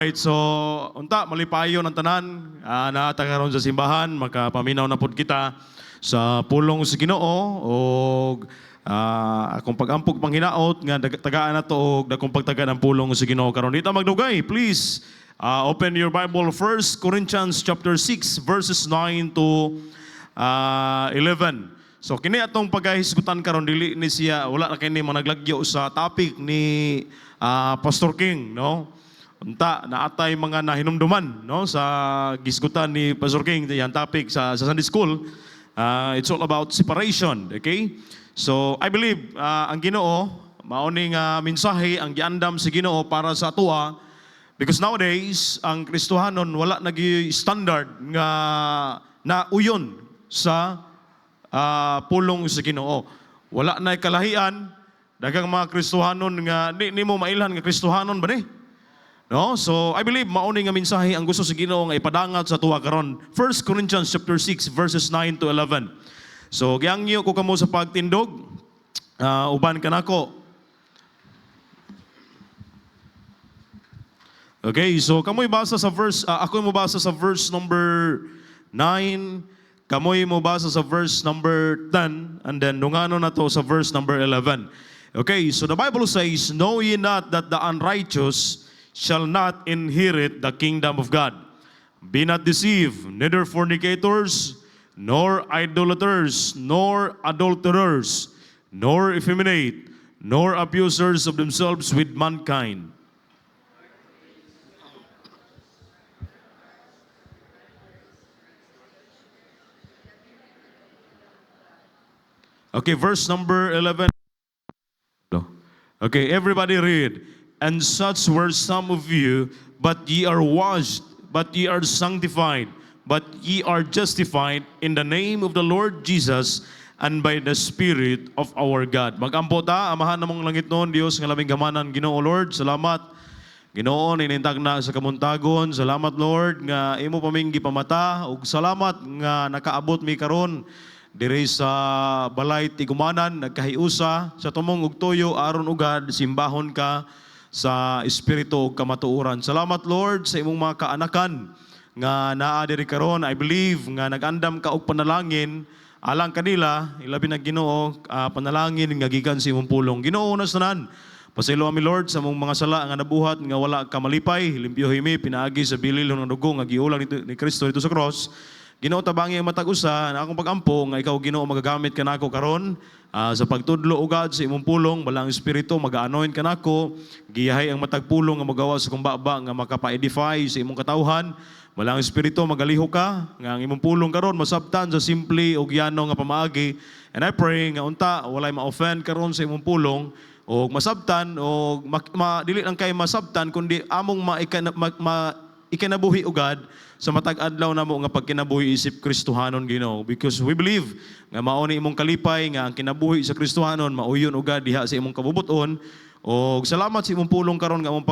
Right, so unta malipayon ang tanan na tagaron sa simbahan makapaminaw na pud kita sa pulong sa Ginoo og akong pag-ampog panghinaot nga tagaan nato og dakong pagtaga ng pulong sa Ginoo karon dito magdugay. Please open your Bible, 1 Corinthians chapter 6 verses 9 to 11. So kini atong paghisgutan karon dili ni siya wala na kini managlagyo sa topic ni Pastor King, no? Unta naatay mga nahinumduman no sa gisgutan ni Pastor King yan topic sa Sunday school. It's all about separation, okay? So I believe ang Ginoo maoning mensahe ang giandam sa Ginoo para sa atoa because nowadays ang Kristohanon wala nagi standard nga nauyon sa pulong sa Ginoo. Wala na kalahian daghang mga Kristohanon nga di mo mailhan nga Kristohanon ba ni? No? So, I believe mauni nga mensahe ang gusto sa Ginoo nga ipadangat sa tuwa karon. 1 Corinthians chapter 6 verses 9 to 11. So, giangyo ko kamo sa pagtindog. Uban kanako. Okay, so kamoy basa sa verse ako mo basa sa verse number 9, kamoy mo basa sa verse number 10, and then nungano na to sa verse number 11. Okay, so the Bible says, "Know ye not that the unrighteous shall not inherit the kingdom of God. Be not deceived, neither fornicators, nor idolaters, nor adulterers, nor effeminate, nor abusers of themselves with mankind." Okay, verse number 11. Okay, everybody read. "And such were some of you, but ye are washed, but ye are sanctified, but ye are justified in the name of the Lord Jesus and by the Spirit of our God." Magampo ta, amahan namong langit noon, Dios nga labing gamanan, Ginoo Lord. Salamat, Ginoo, inintag na sa kamuntagon. Salamat Lord nga imo paminggi pamata, ug salamat nga nakaabot mi karon diri sa balay tigumanan, nagkahiusa sa tumong ug tuyo aron ugad simbahon ka sa espiritu ug kamatuoran. Salamat Lord sa imong mga kaanakan nga naa diri karon. I believe nga nagandam ka og panalangin alang kanila, ilabi na Ginoo, panalangin nga gikan sa imong pulong. Ginoo na tanan, pasaylo ami Lord sa imong mga sala nga nabuhat nga wala ka malipay, limpyohi mi pinaagi sa bilil ng dugo nga giulang ni Kristo dito sa cross. Ginoo, tabangi ang matag-usa na akong pag-ampo nga ikaw Ginoo magagamit kanako karon sa pagtudlo ugad sa imong pulong, balang espiritu mag-anoint kanako, giyahay ang matag pulong nga magawa sa kumbaba nga makapa-edify sa imong katawhan. Balang espiritu magaliho ka nga ang imong pulong karon masabtan sa simple ug yano nga pamaagi. And I pray nga unta walay ma-offend karon sa imong pulong o masabtan o dili lang kay masabtan kundi among ikanabuhi ugad sa matag adlaw namo nga pagkinabuhi isip Kristohanon Ginoo, because we believe nga mao ni imong kalipay nga ang kinabuhi sa Kristohanon mauyon ugad diha sa imong kabubuton. Og salamat sa imong pulong karon nga among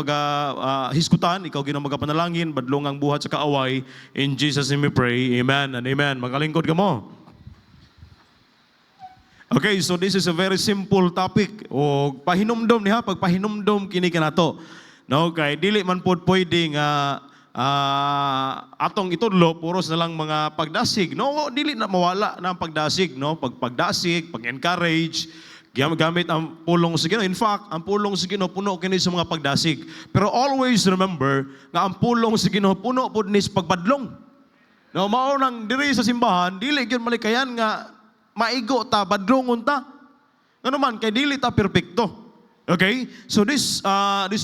hiskutan, ikaw Ginoo magapanalangin badlong ang buhat sa kaaway. In Jesus name we pray. Amen and amen. Magalingkod ka mo. Okay, so this is a very simple topic. O pahinumdom niha, pagpahinumdom kini kanato. No, kay dili man pod pwede nga atong itudlo puros na lang mga pagdasig. No, dili na mawala na ang pagdasig, no? Pagdasig, pag-encourage, gamit ang pulong sa Ginoo. In fact, ang pulong sa Ginoo puno kini sa mga pagdasig. Pero always remember nga ang pulong sa Ginoo puno pud ni sa pagpadlong. No, mao nang diri sa simbahan, dili gyud malikayan nga maigo ta badlongon ta. Ano man kay dili ta perpekto. Okay? So this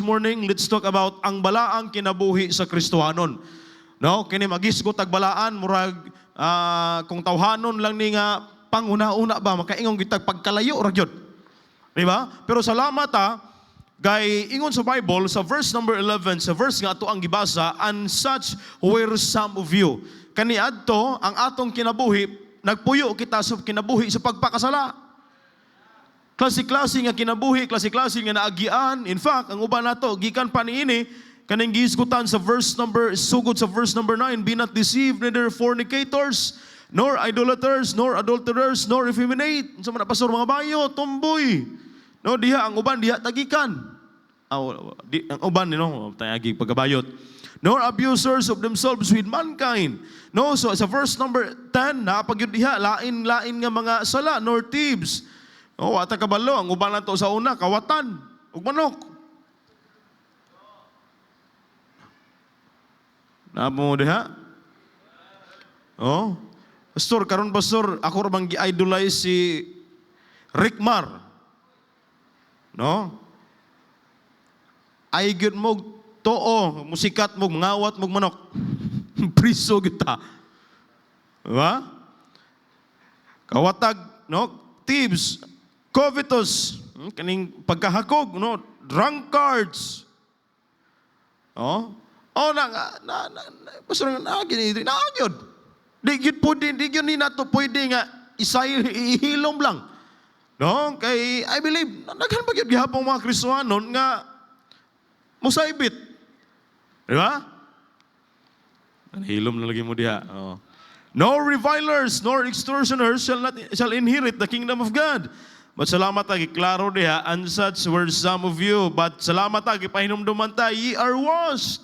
morning, let's talk about ang balaang kinabuhi sa Kristohanon. No? Kini magisgot ag balaan, murag kung tawhanon lang ni nga panguna-una ba, makaingong kitag pagkalayo ra gyud. Diba? Pero salamat kay ingon sa Bible, sa verse number 11, sa verse nga ato ang gibasa, "And such were some of you." Kaniadto, ang atong kinabuhi, nagpuyo kita sa kinabuhi sa pagpakasala. Klase-klase nga kinabuhi, klase-klase nga naagian. In fact, ang uban nato gikan pa niini kaning gihisgutan sa verse number sugod sa verse number 9, "Be not deceived, neither fornicators, nor idolaters, nor adulterers, nor effeminate." Sa mga pastor mga bayo, tumboy. No, diha ang uban diha tagikan. ang uban, tayagi pagkabayot. Nor abusers of themselves with mankind. No, so sa verse number 10, napagyud diha, lain-lain nga mga sala, nor thieves. O, ata kabalo, ang uban na to sa una, kawatan, ug manok. Namo diha? Oh, pastor, karon pastor, ako ra bang gi-idolize si Rick Mar. No? Ay gyud mo too, musikat mo, ngawat mo manok. Priso kita. Diba? Kawatag, no? Thieves, covetous, kaning pagkahakog, no? Drunkards. Oh, pastor na gini, naagyod. Di gyud pwede, di gyud ni nato pwede nga ihilom lang. No? Kay I believe daghan pa gyud gihapon mga Kristohanon nga musaibit. Di ba? Hilom na lagi mo diha. Oh. No revilers nor extortioners shall inherit the kingdom of God. But salamat agi klaro diha, and such were some of you. But salamat agi pahinumduman ta, ye are washed.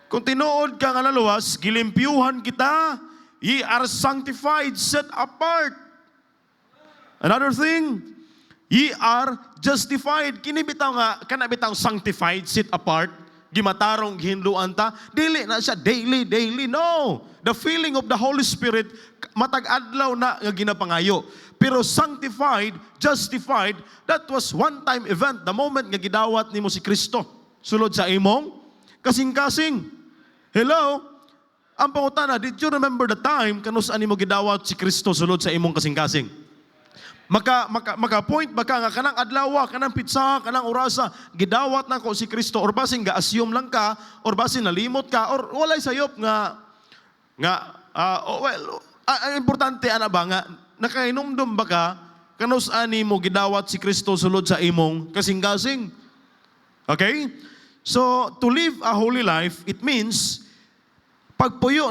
Kung tinuod ka nga naluwas, gilimpyuhan kita. Ye are sanctified, set apart. Another thing, ye are justified. Kini bitaw nga, kana bitaw sanctified, set apart. Gimatarong hinluan ta, dili na siya daily. No, the feeling of the Holy Spirit matag-adlaw na nga ginapangayo. Pero sanctified, justified, that was one-time event, the moment nga gidawat nimo si Kristo sulod sa imong kasing-kasing. Hello, ang pangutana, did you remember the time kanus-an nimo gidawat si Kristo sulod sa imong kasing-kasing? Maka-point baka nga kanang adlaw, kanang pitsa, kanang orasa, gidawat na ko si Kristo, or basin ga-assume lang ka, or basin nalimot ka, or walay sayop nga importante ana ba nga, nakainomdom ba ka, kanus ani mo gidawat si Kristo sulod sa imong kasing-kasing. Okay? So, to live a holy life, it means, pagpuyo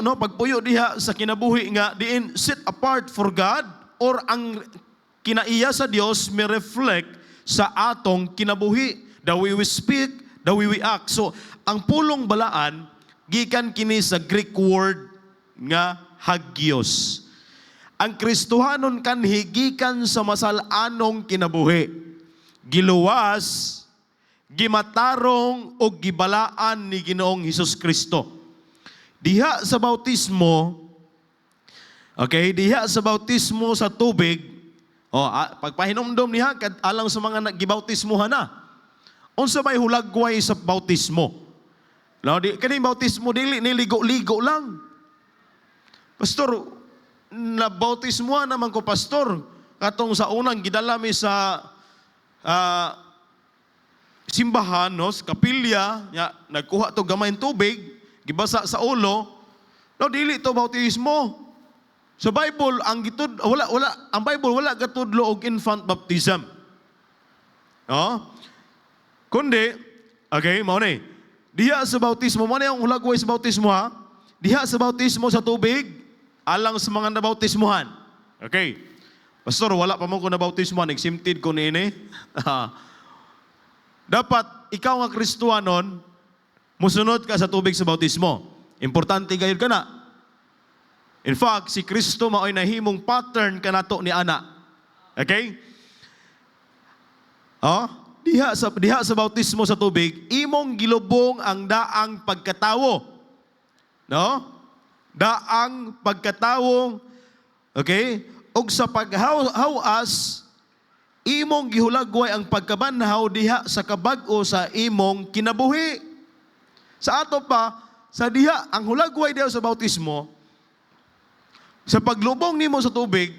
diha sa kinabuhi nga, diin set apart for God, or ang kinaiya sa Dios may reflect sa atong kinabuhi. The way we speak, the way we act. So, ang pulong balaan, gikan kini sa Greek word nga hagios. Ang Kristohanon kanhi gikan sa masalanong kinabuhi. Giluwas, gimatarong o gibalaan ni Ginoong Hesus Kristo. Diha sa bautismo, okay, diha sa bautismo sa tubig, pagpahinomdom niya, alang sa mga nagibautismuhan na. Unsa may hulagway sa bautismo? No, kaning bautismo, dili niligo-ligo lang. Pastor, nabautismuhan naman ko, pastor. Katong sa unang gidalami sa simbahan, no, sa kapilya, nagkuha to gamayng tubig, gibasa sa ulo, no, dili to bautismo. Sa Bible, ang Bible wala gatudlo og infant baptism. No? Kundi, okay, mao ni. Diha sa bautismo, mo na yung hulagway sa bautismo ha. Diha sa bautismo sa tubig, alang sa mga nabautismuhan. Okay. Pastor, wala pa mo ko nabautismuhan, exempted ko niini. Dapat ikaw nga Kristohanon, musunod ka sa tubig sa bautismo. Importante gayud ka na. In fact, si Kristo mao'y nahimong pattern kanato ni ana. Okay? Diha sa bautismo sa tubig, imong gilubong ang daang pagkatawo. No? Daang pagkatawo. Okay? Og sa paghawas, imong gihulagway ang pagkabanhaw diha sa kabag-o sa imong kinabuhi. Sa ato pa, sa diha, ang hulagway diha sa bautismo, sa paglubong nimo sa tubig,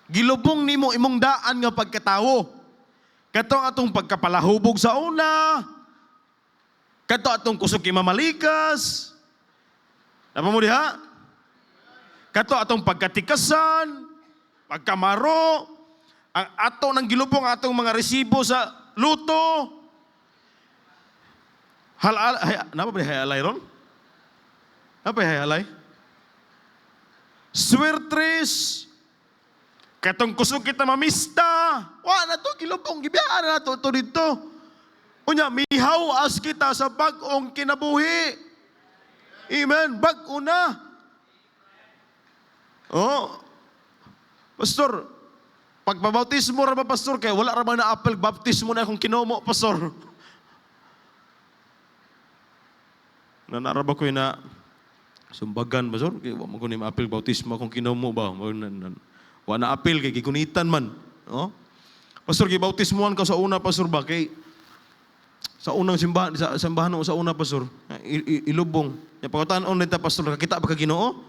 gilubong nimo imong daan nga pagkatawo. Kato atong pagkapalahubog sa una, kato atong kusog kay mamalikas, apa mo diha? Kato atong pagkatikasan, pagkamaro, ang ato ng gilubong atong mga resibo sa luto. Napa ba hayalay ron? Napa hayalay? Swertres, katong kusog kita mamista, na to, gilubong, gibiyaan na to dito. Unya, mihaw-as kita sa bag-ong kinabuhi. Amen. Bag-o na. Oh, Pastor, pagpabautismo ra ba, Pastor? Kaya wala ra ba na-apel, baptismo na akong kinomo, Pastor. Nanaraba ko na sumbagan, Pastor. Kaya wala ko na ma-apel, bautismo akong kinomo ba? Wala na-apel, kaya kikunitan man. Oh? Pastor, kaya bautismoan ka sa una, Pastor ba? Kaya sa unang simbahan, sa simbahan o sa una, Pastor, ilubong. Yung pagkataan online ta, Pastor, nakakita ba ka Ginoo?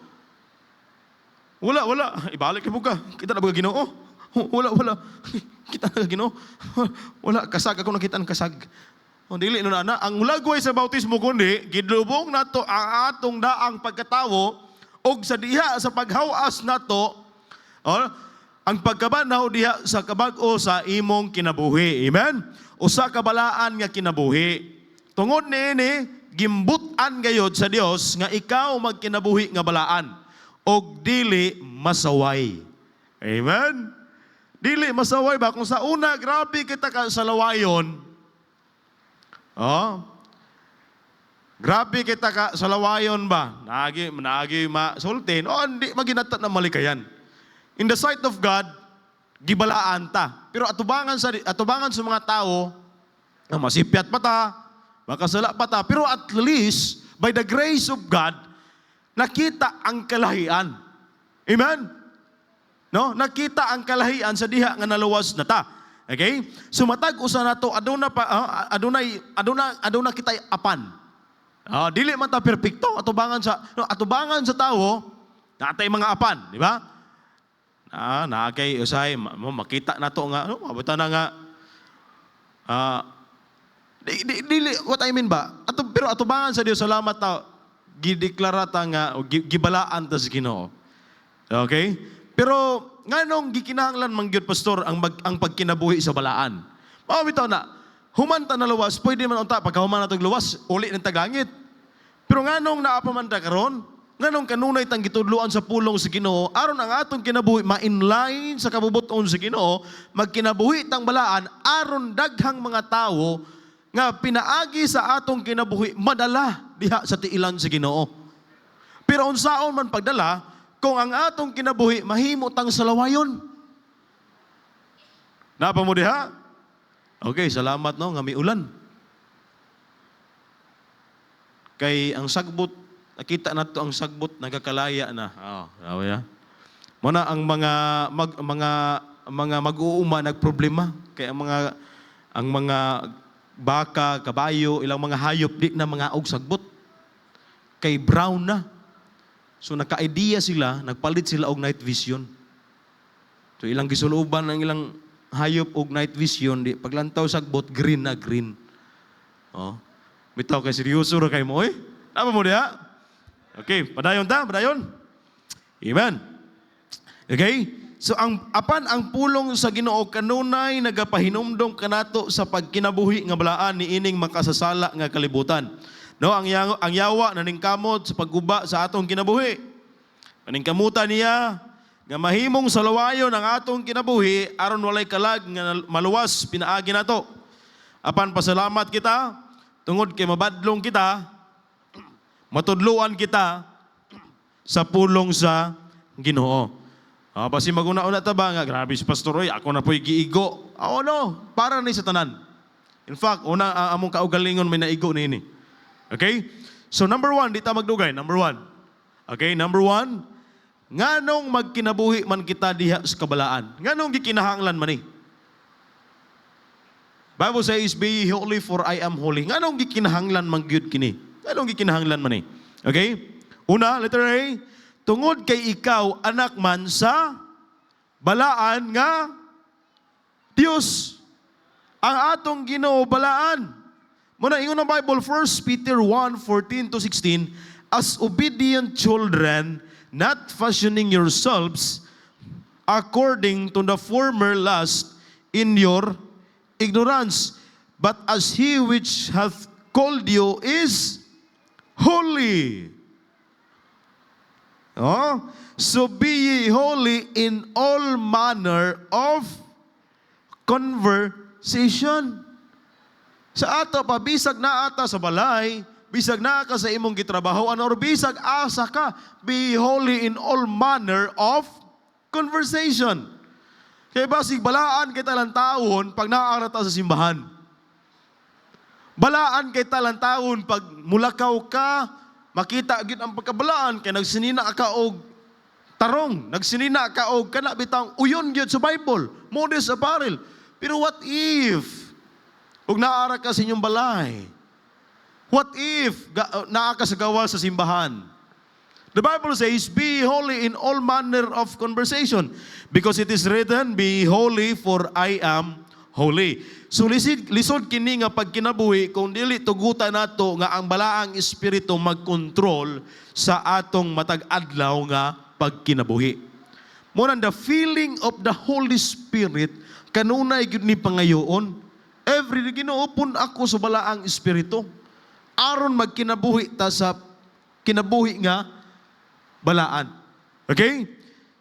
Wala. Ibalik ka. Kita na ba ka Ginoo? Wala. Kita na ka Ginoo? Wala. Kasag ako nakita ng kasag. O, dili, na. Ang ulagway sa bautismo kundi, gidlubong na to ang atong daang pagkatawo o sa diha sa paghawas na to, ang pagkabanaw diha sa kabag-o sa imong kinabuhi. Amen? Usa kabalaan nga kinabuhi. Tungod niini, gimbutan gayod sa Dios nga ikaw magkinabuhi nga balaan og dili masaway. Amen? Dili masaway ba? Kung sa una, grabe kita ka sa lawayon. Grabe kita ka sa lawayon ba? Naagi masultin. Hindi maginatat na malikayan. In the sight of God, gibalaan ta. Pero atubangan sa mga tao, masipyat pa ta, makasala pa ta. Pero at least, by the grace of God, nakita ang kalahian. Amen? No? Nakita ang kalahian sa diha nga naluwas na ta. Okay? So matag usa nato aduna kita apan. Dili man ta perpekto atubangan sa tawo, natay mga apan, di ba? Naakay usay makita nato nga mabuta na nga dili what I mean ba? Pero atubangan sa Dios salamat ta gideklara ta nga gibalaan ta sa Ginoo. Okay? Pero nganong gikinahanglan man gyud pastor ang pagkinabuhi sa balaan. Mao bitaw na human ta naluwas pwede man unta pagkahuman natog luwas uli ng taglangit. Pero nganong naa pa man ta karon? Nganong kanunay tang gitudloan sa pulong sa Ginoo aron ang atong kinabuhi ma-inline sa kabubuton sa Ginoo, magkinabuhi tang balaan aron daghang mga tawo nga pinaagi sa atong kinabuhi madala diha sa tiilan sa Ginoo. Pero unsaon man pagdala kung ang atong kinabuhi mahimo tang salawayon? Napa mo diha? Okay, salamat no nga may ulan. Kay ang sagbot, nakita nato ang sagbot nagakalaya na. Ya. Muna ang mga mag-uuma nagproblema kay ang mga baka, kabayo, ilang mga hayop di na mga og sagbot. Kay brown na. So naka-idea sila, nagpalit sila og night vision. So ilang gisuluban ng ilang hayop og night vision, di paglantaw sagbot green na green. Bitaw kay seryoso ra kay mo Tama mo diha? Okay, padayon. Amen. Okay? So ang pulong sa Ginoo kanunay nagapahinumdom kanato sa pagkinabuhi nga balaan niining makasasala nga kalibutan. No, ang yawa naningkamot sa pagguba sa atong kinabuhi. Maningkamutan niya nga mahimong salawayon ang atong kinabuhi aron walay kalag nga maluwas pinaagi nato. Apan pasalamat kita tungod kay mabadlong kita, matudluan kita sa pulong sa Ginoo. Basi maguna-una ta ba nga, grabe si Pastor Roy, ako na po'y giigo. No, para ni sa tanan. In fact, among kaugalingon may naigo nini. Okay? So number 1, di ta magdugay. Number 1. Okay, number 1, nganong magkinabuhi man kita diha sa kabalaan? Nganong gikinahanglan man ni? Bible says, be ye holy for I am holy. Nganong gikinahanglan man gyud kini? Nganong gikinahanglan man ni? Okay? Una, letter A, tungod kay ikaw anak man sa balaan nga Dios. Ang atong Ginoo balaan. Muna ingon ang Bible, 1 Peter 1:14-16, as obedient children, not fashioning yourselves according to the former lust in your ignorance, but as he which hath called you is holy. So be ye holy in all manner of conversation. Sa ato pa, bisag na ata sa balay, bisag na ka sa imong gitrabahoan, or bisag asa ka, be holy in all manner of conversation. Kaya basig balaan kay talang taon pag naaarata sa simbahan. Balaan kay talang taon pag mulakaw ka, makita gyud ang pagkabalaan kay nagsinina ka og tarong, nagsinina ka og kana bitang uyon gyud sa Bible, modest apparel. Pero what if ug naara ka sa inyong balay? What if naa ka sa gawa sa simbahan? The Bible says, be holy in all manner of conversation, because it is written, be holy for I am holy. So lisod kini nga pag kinabuhi, kung dili tugutan nato nga ang balaang espiritu magkontrol sa atong matag adlaw nga pagkinabuhi. Mo the feeling of the Holy Spirit kanunay gyud ni pangayoon. Every day ginuupon ako sa balaang espiritu aron magkinabuhi ta sa kinabuhi nga balaan. Okay?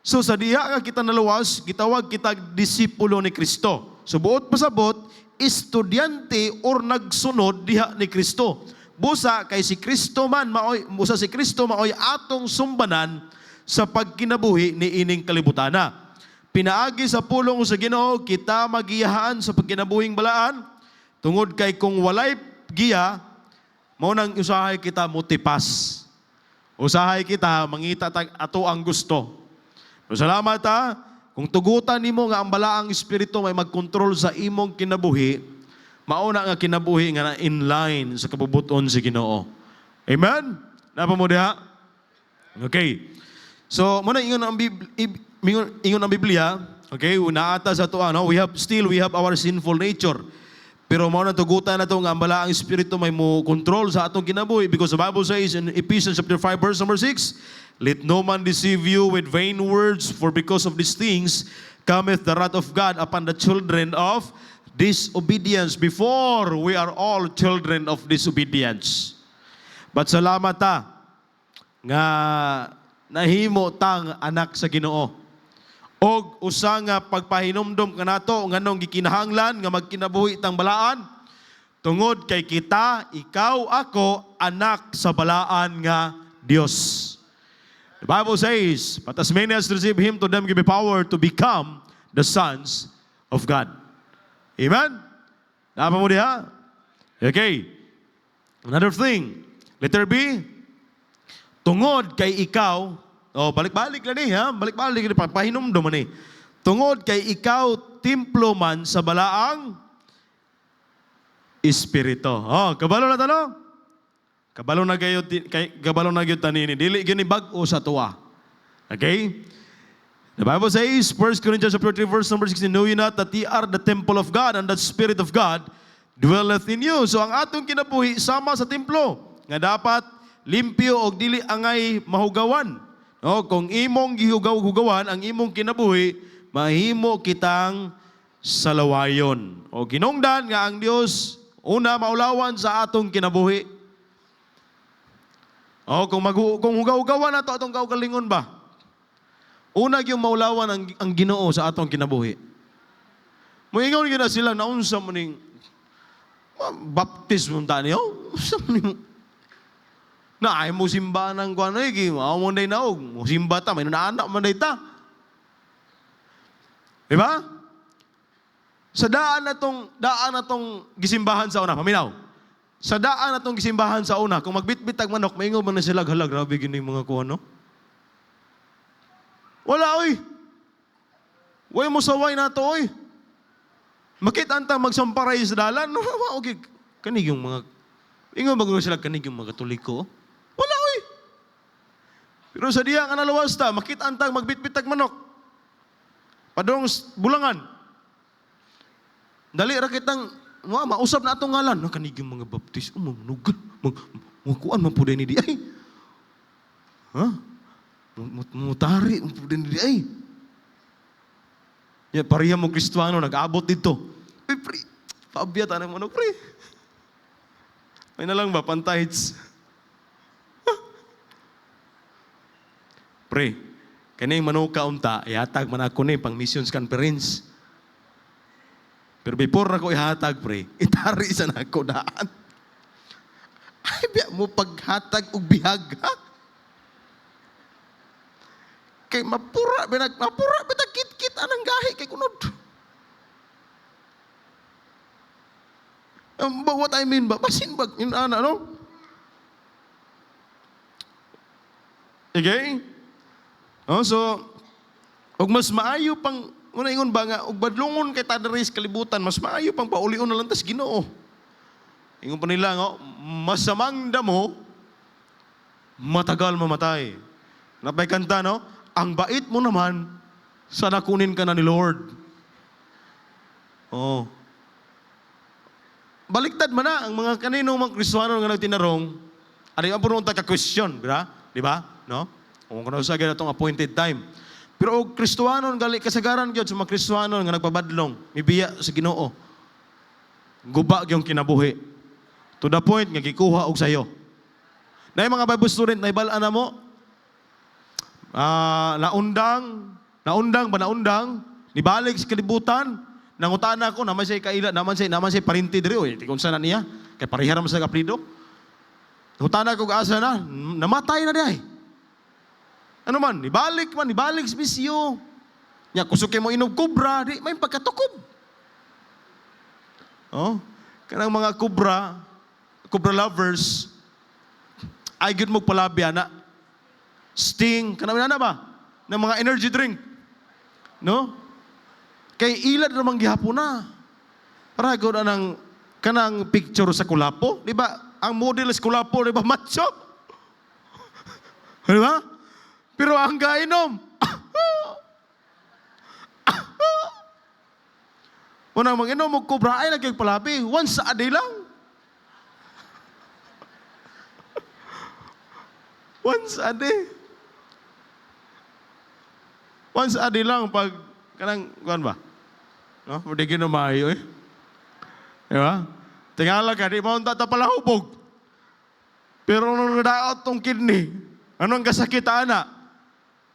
So sa diha nga kita naluwas, gitawag kita disipulo ni Kristo. So buot pasabot, estudyante or nagsunod diha ni Kristo. Busa kay si Kristo man maoy, busa si Kristo maoy atong sumbanan sa pagkinabuhi ni ining kalibutana. Pinaagi sa pulong sa Ginoo, kita magiyahaan sa pagkinabuhing balaan, tungod kay kung walay giya, mao nang usahay kita motipas. Usahay kita mangita ato ang gusto. So, salamat kung tugutan nimo nga ang balaang espiritu may magkontrol sa imong kinabuhi, mauna nga kinabuhi nga in line sa kabubuton si Ginoo. Amen? Napa mo diha? Okay. So, muna ingon ang Biblia, okay, naata sa ito, we have our sinful nature. Pero mao na tugutan na ito nga ang balaang espiritu may mo control sa atong kinabuhi, because the Bible says in Ephesians chapter 5 verse number 6, let no man deceive you with vain words, for because of these things cometh the wrath of God upon the children of disobedience. Before we are all children of disobedience. But salamat nga nahimo tang anak sa Ginoo. Og usa nga pagpahinumdom kanato nganong gikinahanglan nga magkinabuhi tang balaan, tungod kay kita, ikaw, ako, anak sa balaan nga Dios. The Bible says, but as many as receive Him, to them give power to become the sons of God. Amen? Napa mo diha? Okay. Another thing, letter B, tungod kay ikaw, balik-balik lang balik-balik, pahinumdom man tungod kay ikaw, templo man sa balaang espiritu. Kabalo na tano? Kabalo na gayud tanini. Dili gini bag-o sa tuwa. Okay? The Bible says, 1 Corinthians chapter 3 verse number 16, know ye not that ye are the temple of God, and that Spirit of God dwelleth in you. So ang atong kinabuhi sama sa templo nga dapat limpyo og dili angay mahugawan. Kung imong gihugaw-hugawan ang imong kinabuhi, mahimo kitang salawayon. O ginungdan nga ang Dios una maulawan sa atong kinabuhi. Kung hugaw-hugawan nato atong kaugalingon ba? Una gyud maulawan ang Ginoo sa atong kinabuhi. Moingon gyud na sila naunsa mo ning baptismo tani na ay mo simba ng kuan ay mo day naog mo simba ta may naanak man day ta. Di ba? Sa daan natong gisimbahan sa una, paminaw. Sa daan natong gisimbahan sa una, kung magbitbitag manok, maingon man na sila, hala, grabe gini mga kuan, no? Wala, oy. Way mo saway na to, oy. Makita anta magsamparay sa dalan, no? Okay, kanig yung mga, ingon bago sila kanig yung mga Katoliko, wala, oy. Pero sa diya ka naluwas ta, makita anta magbitbitag manok. Padong bulangan. Dali ra kitang mausap na atong ngalan. Kanig yung mga baptis. Manugan. Magkuan man po din ni di ay. Mutari man po din ni di ay. Ya, pariya mo Kristiyano, nag-abot dito. Ay, pre. Paabiyat, anong manok, pre. May na lang ba, pantahids. Pre, kaning manuka unta, yatag man ako pang missions conference. Pero before ako ihatag, pre, itari sa nako daan. Ay, biya mo paghatag og bihag, ha? Kay mapura, kit-kit anang gahi kay kunod. But what I mean ba? Basin ba? No? Okay? Oh, so, og mas maayo pang, una ingon ba nga, og badlungon kay tadaris kalibutan, mas maayo pang paulion na lang tas Ginoo. Ingon pa nila, no? Masamang damo, matagal mamatay. Napay kanta, no? Ang bait mo naman, sana kunin ka na ni Lord. Oh. Baliktad man na ang mga kaninong mga Kristiyano nga nagtinarong, ano yung punong ka-question, di ba? No? Kung kung sa itong appointed time. Pero og Kristiyano, gali kasagaran gyud sa mga Kristiyano nga nagpabadlong, mibiya sa Ginoo. Guba gyung kinabuhi. To the point nga gikuha og sayo. Na mga Bible student, naibalaan na mo, naundang, nibalik sa kalibutan, nangutana ko, naman siya kaila, naman siya parinti diri, oy, kung saan na niya, kay parihara mo sa kaprido. Nangutana ko, asa na, namatay na diay. Ano man, nibalik sa bisyo. Nya, kusuke mo inog kubra, di, may pagkatukob. Oh, kanang mga kubra lovers, ay good mo palabi, ana. Sting, kanang na ba? Ng mga energy drink. No? Kay ilad namang gihapon na. Para gawin ng kanang picture sa kulapo. Di ba? Ang model sa kulapo, di ba? Macho. Di ba? Pero ang gainom. Unang mag-inom, magkubra ay nagkagpalabi. Once a day lang. Once a day. Once a day lang pag kanang kuan ba? No? Hindi ginumayo eh. Di ba? Tingala ka, di mo ta pala hubog. Pero nung nadaot tong kidney, anong kasakitaan na?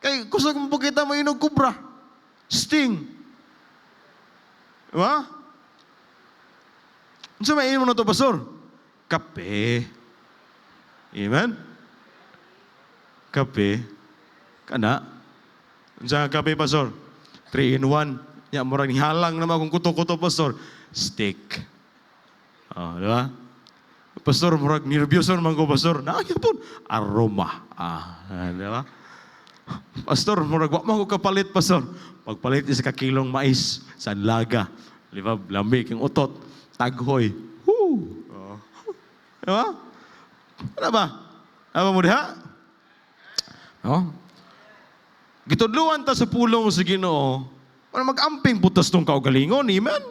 Kay kusog mo kita mo inog kubra. Sting. Di ba? Ano sa mainom na ito, Pastor? Kape. Amen? Kape. Kana. Ano sa kape, Pastor? 3-in-1. Ya, murang halang naman akong kuto-kuto, Pastor. Steak. Oh, di ba? Pastor, murag nervyoso naman ko, Pastor. Nakakipon. Aroma. Di ba? Pastor, murag wak mo ko kapalit, Pastor. Pagpalit isa ka kilong mais sa laga. Di ba? Lamig yung utot. Taghoy. Woo! Oh. Di ba? Ano ba? Ano mo diha? Oh. Gitudluan ta sa pulong sa Ginoo. Para mag-amping putas tong kaugalingon, amen.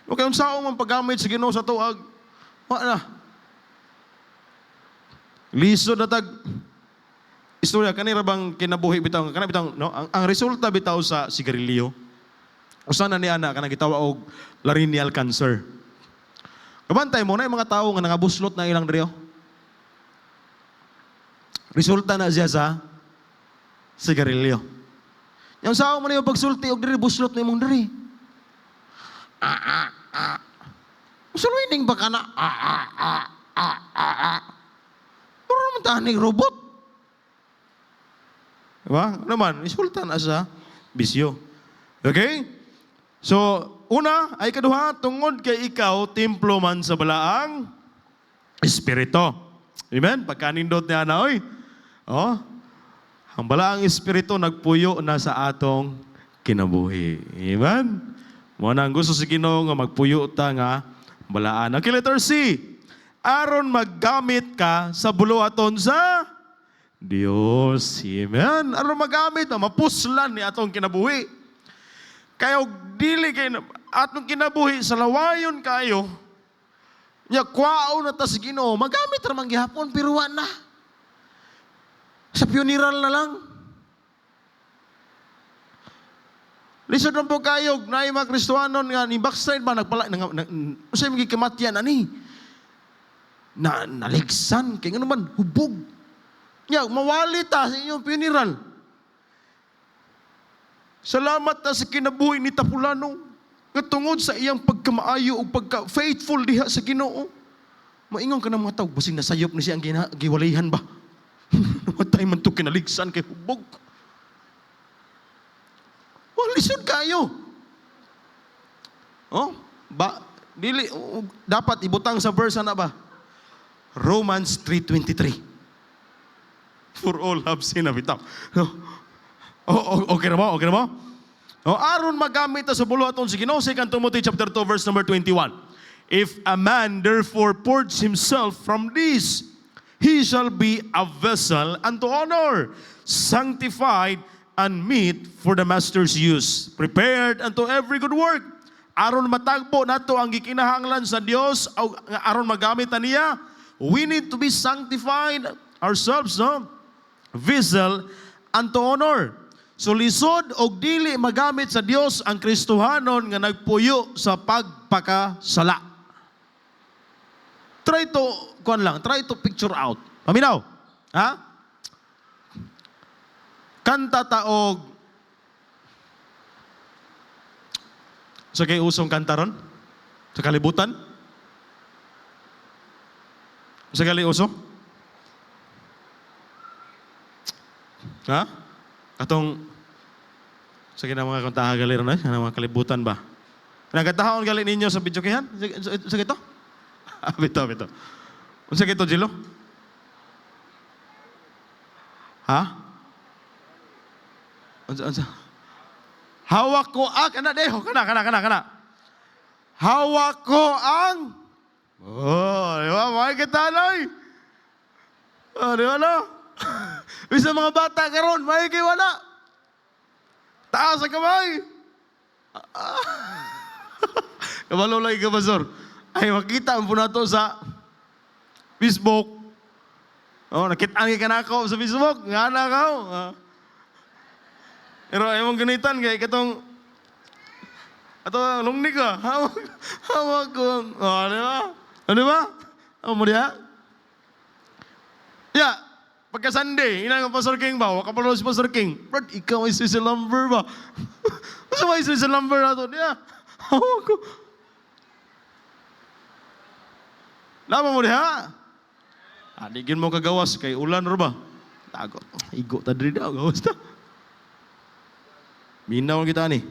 O kayong sao man paggamit sa Ginoo sa tuag. Wala na. Lisod na tag istorya kanira bang kinabuhi bitaw no ang resulta bitaw sa sigarilyo. Usa na ni ana kanang gitawa og laryngeal cancer. Kabantay mo na yung mga tao nga nangabuslot na ilang diri. Resulta na siya sa sigarilyo. Yung sao mo na yung pagsulti og diri buslot na imong diri. Usulwining ba ka na? Pero naman tahaning robot. Diba? Naman, resulta na sa bisyo. Okay? So, una, ay kaduha, tungod kay ikaw, templo man sa balaang espiritu. Amen? Pagkanindot niya na, oy. Oh, ang balaang espiritu nagpuyo na sa atong kinabuhi. Amen? Muna ang gusto sa Ginoo nga magpuyo ta nga balaan. Okay, letter C. Aron maggamit ka sa buluhaton sa Dios. Amen? Aron magamit, mapuslan ni atong kinabuhi. Kaya dili kay atong kinabuhi sa lawayon kayo. Nya kwao na ta sa Ginoo, magamit ra man gihapon pero wa na. Sa funeral na lang. Lisod lang po kayo, na yung mga Kristohanon nga, ni backslide ba, usay maging kamatyan, ani? Naligsan, kaya nga naman, hubog. Nya, mawali ta sa inyong funeral. Salamat na sa kinabuhi ni Tapulano. nga tungod sa iyang pagkamaayo o pagka-faithful diha sa Ginoo. Maingon ka ng mga tao, basing nasayop ni siya ang giwalihan ba? Namatay man to kinaligsan kay hubog. Lisod kayo. Dapat ibutang sa verse na ba? Romans 3:23. For all have sinned and bitaw. Okay na mo? Okay na mo? Aron magamit sa buluhaton si Ginoo, 2 Timothy chapter 2 verse number 21. If a man therefore purge himself from this, he shall be a vessel unto honor, sanctified and meet for the master's use, prepared unto every good work. Aron matagbo nato ang gikinahanglan sa Dios, aron magamit niya, we need to be sanctified ourselves, no? Vessel unto honor. So lisod og dili magamit sa Dios ang Kristohanon nga nagpuyo sa pagpakasala. Try to picture out. Paminaw? Ha? Kanta taog. So kay usong kanta ron? Sa kalibutan? Sa gali uso? Ha? Katong sa mga kantahan gali ron ay? Mga kalibutan ba? Nagkatahon gali ninyo sa video kayan? Sa kito? Bito. Unsa kito, Jilo? Ha? Unsa? Hawak ko ang kana. Hawak ko ang di ba? May kitalay. Di ba na? Bisa mga bata karon, may kay wala. Taas sa kamay. Kabalulay ka, Pastor. Ay, makita ang po na to sa Facebook. Nakita ka na ako sa Facebook. Nga na ako. Pero ayong ganitan kay katong lungnig ka. Hawak ko. Di ba? Di ba? Mo diha? Yeah. Pagka Sunday, inang Pastor King ba? Wakapalo si Pastor King. Brad, ikaw ay Swiss Lumber ba? Masa ba ay Swiss Lumber na to? Diya. Hawak ko. Lama mo diha? Adigin mo kagawas kay ulan ro ba? Tago. Igo ta diri daw gawas ta. Minaw kita ni.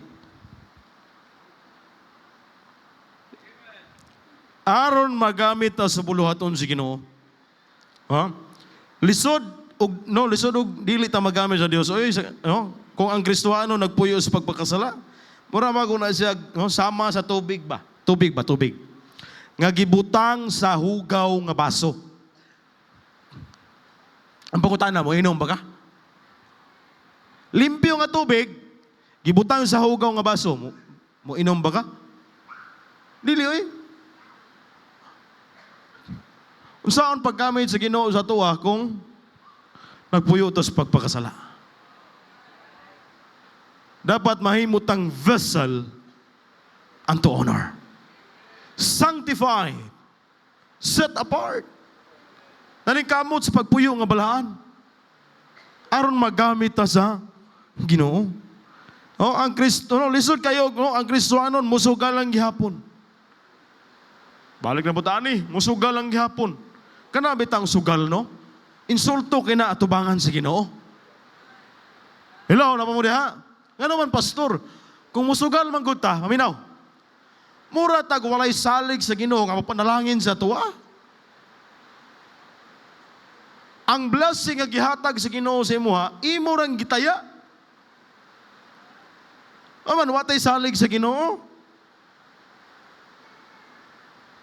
Aron magamit ta sa buluhaton si Ginoo. Lisod og dili ta magamit sa Dios. Kung ang Kristohano nagpuyo sa pagpakasala, mura maguna siya sama sa tubig ba? Tubig. Nga gibutang sa hugaw nga baso. Ang pangutana mo, inom ba ka? Limpyo nga tubig, gibutang sa hugaw nga baso, mo inom ba ka? Dili, oy. Unsaon paggamit sa Ginoo sa tuwa kung nagpuyo to sa pagpakasala? Dapat mahimutang vessel unto honor. Sanctified. Set apart. Naning-kamot sa pagpuyo nga balaan. Aron magamit ta sa Ginoo. Ang Kristo, lisod kayo, ang Kristohanon musugal ang gihapon. Balik na po tani, musugal ang gihapon. Kana bitang sugal, no? Insulto kina atubangan sa Ginoo. Hello, napa mo diha? Ngano man pastor, kung musugal man gud ta, maminaw. Mura tag walay salig sa Ginoo nga panalangin sa tuwa. Ang blessing nga gihatag sa Ginoo sa imuha, imo rang gitaya. Aman watay salig sa Ginoo.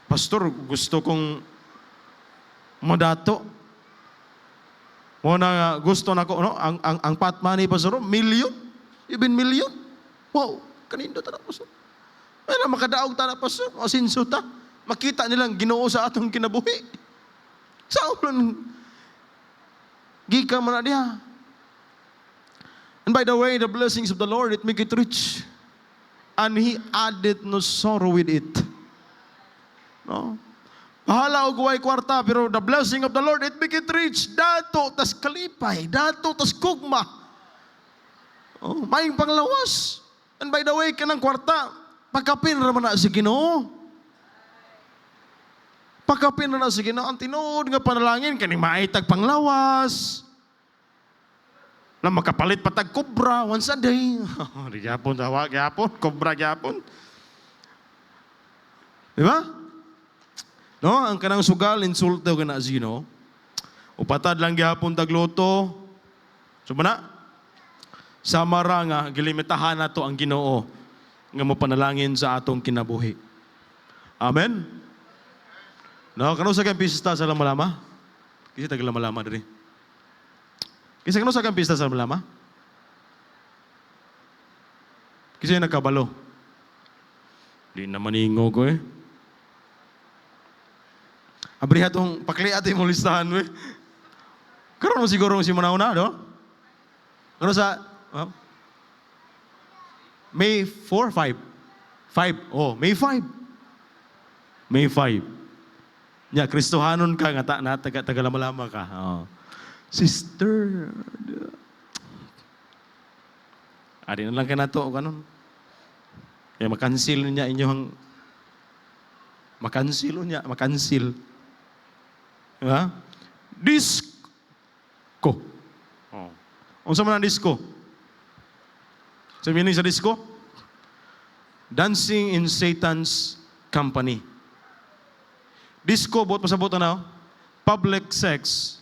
Pastor, gusto kong madato. Mo na gusto nako no ang pot money pastor, million, even million. Wow, kanindo ta na pastor. Pero makadaog ta na pastor, o sinsuta. Makita nilang Ginoo sa atong kinabuhi. Sa ulan gika man na diha. And by the way, the blessings of the Lord, it make it rich. And He added no sorrow with it. No? Bahala og way kwarta, pero the blessing of the Lord, it make it rich. Dato, tas kalipay. Dato, tas kugma. Maing panglawas. And by the way, kanang kwarta, Pagkapin naman na si Ginoo. Pagkapin na si Ginoo. Ang tinuod nga panalangin, kaning maitag panglawas. Na makapalit patag kobra once a day. Di gyapon tawa, gyapon. Kobra gyapon. Di ba? No, ang kanang sugal, insulto ka na si Ginoo. Upatad lang gyapon tagluto. So na? Samara nga, gilimitahan na to ang Ginoo nga mo panalangin sa atong kinabuhi. Amen? No, kano sa kang pista sa Lamalama? Kasi taga Lamalama diri. Kasi kano sa kang pista sa Lamalama? Kasi nagkabalo. Di naman ingo ko eh. Abri atong pakli ato yung listahan mo eh. Karoon mo siguro si Manauna, no? Ano sa May 4, 5? 5. Oh, May 5. May 5. Nya, Kristohanon ka, nga taga-lamalama ka. Oh. Sister. Ari na lang ka na to, kanon. Kaya makansil niya inyong makansil. Diba? Disco. Oh. Unsa man ang disco? Sa meaning sa disco? Dancing in Satan's company. Disco, buot pasabot na, public sex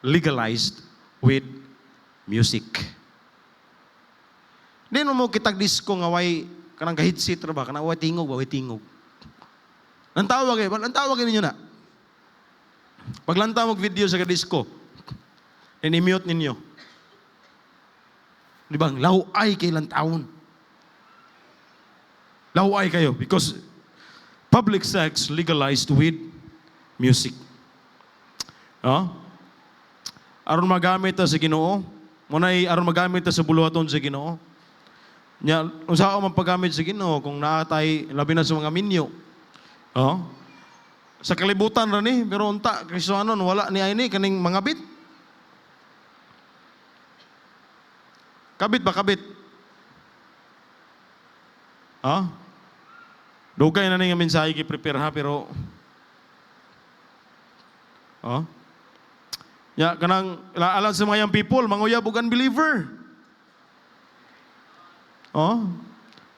legalized with music. Di mo kitag disco nga way kanang kahitsit ra ba, kanang way tingog. Ang tawag ninyo na. Paglanta mo video sa disco, i-mute ninyo. Di ba? Lauay kay lantawon. Lauay kayo because public sex legalized with music. Oh? Aron magamit ta sa Ginoo, munay aron magamit ta sa buluhaton sa Ginoo. Nya unsa man paggamit sa Ginoo kung naatay labi na sa mga minyo. Oh? Sa kalibutan ra ni, pero unta Kristohanon wala ni ayni kaning mga bit. Kabit ba kabit? Ha? Dugay na nga mensahe gi-prepare ha pero ya kanang alam sa mga young people manguyab og unbeliever.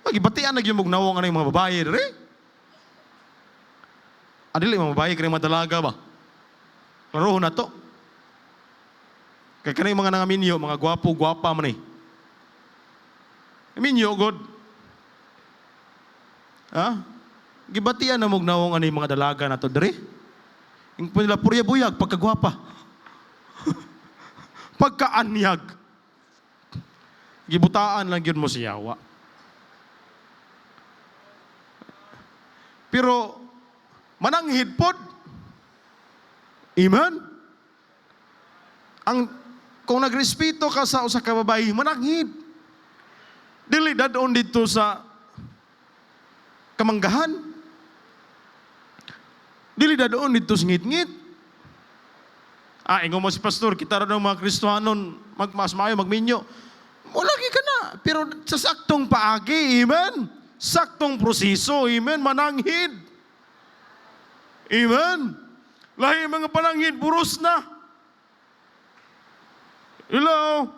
Magibatian na gyud mong nawong anay mga babae diri. Adili mga babae kay madalaga ba? Klaro na to. Kay kanay mga nangaminyo, mga gwapo-gwapa man eh. Minyo god. Gibatian na mong nawong anay mga dalaga na to diri. Ing nila purya buyag pagkagwapa. Pagkaanyag. Gibutaan lang yun mo si Yawa. Pero mananghid pod. Amen? Kung nagrespeto ka sa usa ka babae, mananghid. Dili dadon dito sa kamanggahan. Dili dadon dito sa ngit-ngit. Ingo mo si pastor, kita rin ng mga Kristohanon, mas maayo, magminyo. Mulagi ka na. Pero sa saktong paagi, amen? Saktong proseso, amen? Mananghid. Amen? Lahi mga pananghid, buros na. Hello?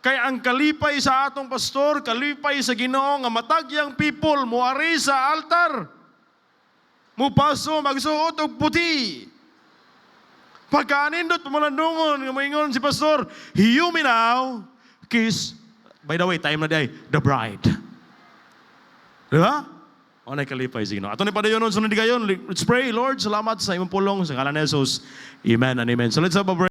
Kaya ang kalipay sa atong pastor, kalipay sa Ginoo nga matagyang people, muari sa altar. Mupaso, magsuot og puti. Pagkaanindot, pamalandungon, nga maingon si pastor, hiyumi now, kiss, by the way, time na day, the bride. Diba? O na kalipay sa Ginoo. Ato ni padayon, sunod di kayon, let's pray, Lord, salamat sa imong pulong, sa ngalan ni Jesus. Amen and amen. So let's have a break.